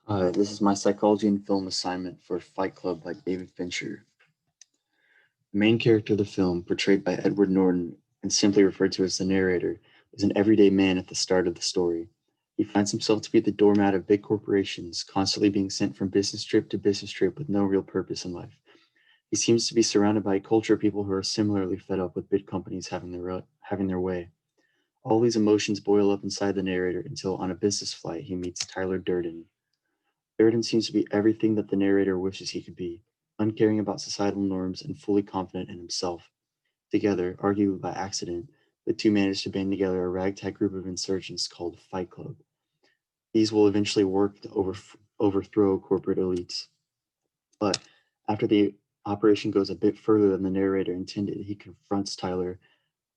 This is my psychology and film assignment for Fight Club by David Fincher. The main character of the film, portrayed by Edward Norton and simply referred to as the narrator, is an everyday man at the start of the story. He finds himself to be the doormat of big corporations, constantly being sent from business trip to business trip with no real purpose in life. He seems to be surrounded by a culture of people who are similarly fed up with big companies having their way. All these emotions boil up inside the narrator until, on a business flight, he meets Tyler Durden. Durden seems to be everything that the narrator wishes he could be, uncaring about societal norms and fully confident in himself. Together, arguably by accident, the two manage to band together a ragtag group of insurgents called Fight Club. These will eventually work to overthrow corporate elites. But after the operation goes a bit further than the narrator intended, he confronts Tyler,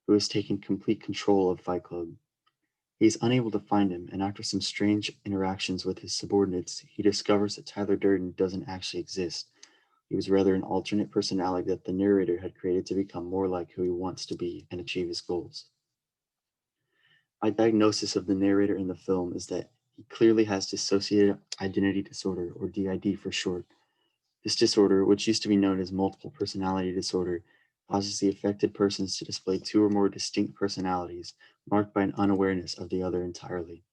who has taken complete control of Fight Club. He is unable to find him, and after some strange interactions with his subordinates, he discovers that Tyler Durden doesn't actually exist. He was rather an alternate personality that the narrator had created to become more like who he wants to be and achieve his goals. My diagnosis of the narrator in the film is that he clearly has dissociative identity disorder, or DID for short. This disorder, which used to be known as multiple personality disorder, causes the affected persons to display two or more distinct personalities, marked by an unawareness of the other entirely.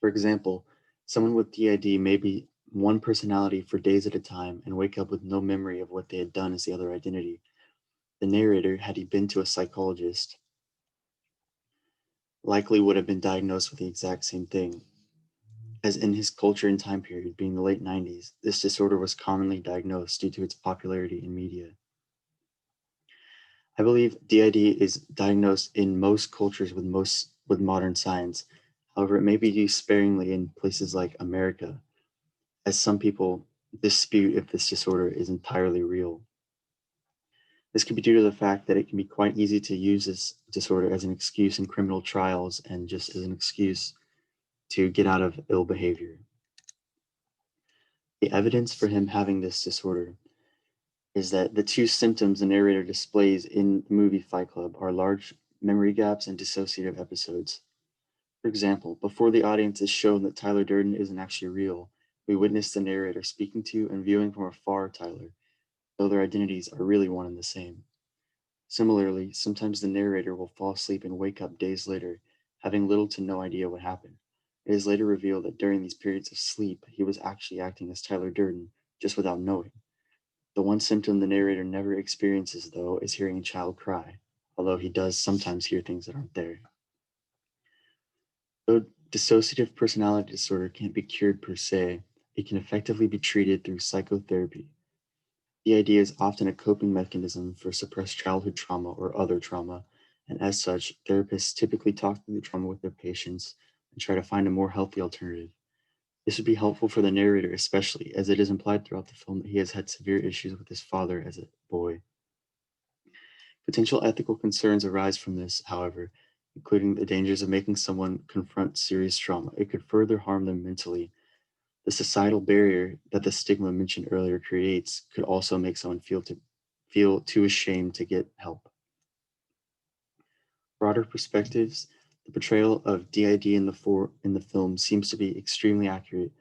For example, someone with DID may be one personality for days at a time and wake up with no memory of what they had done as the other identity. The narrator, had he been to a psychologist, likely would have been diagnosed with the exact same thing. As in his culture and time period, being the late 90s, this disorder was commonly diagnosed due to its popularity in media. I believe DID is diagnosed in most cultures with modern science. However, it may be used sparingly in places like America, as some people dispute if this disorder is entirely real. This could be due to the fact that it can be quite easy to use this disorder as an excuse in criminal trials and just as an excuse to get out of ill behavior. The evidence for him having this disorder is that the two symptoms the narrator displays in the movie Fight Club are large memory gaps and dissociative episodes. For example, before the audience is shown that Tyler Durden isn't actually real, we witness the narrator speaking to and viewing from afar Tyler, though their identities are really one and the same. Similarly, sometimes the narrator will fall asleep and wake up days later, having little to no idea what happened. It is later revealed that during these periods of sleep, he was actually acting as Tyler Durden, just without knowing. The one symptom the narrator never experiences, though, is hearing a child cry, although he does sometimes hear things that aren't there. Though dissociative personality disorder can't be cured per se, it can effectively be treated through psychotherapy. The idea is often a coping mechanism for suppressed childhood trauma or other trauma, and as such, therapists typically talk through the trauma with their patients and try to find a more healthy alternative. This would be helpful for the narrator, especially as it is implied throughout the film that he has had severe issues with his father as a boy. Potential ethical concerns arise from this, however, including the dangers of making someone confront serious trauma. It could further harm them mentally. The societal barrier that the stigma mentioned earlier creates could also make someone feel too ashamed to get help. Broader perspectives, the portrayal of DID in the film seems to be extremely accurate,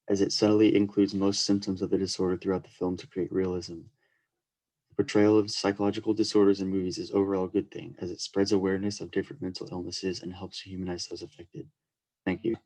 as it subtly includes most symptoms of the disorder throughout the film to create realism. The portrayal of psychological disorders in movies is overall a good thing, as it spreads awareness of different mental illnesses and helps to humanize those affected. Thank you.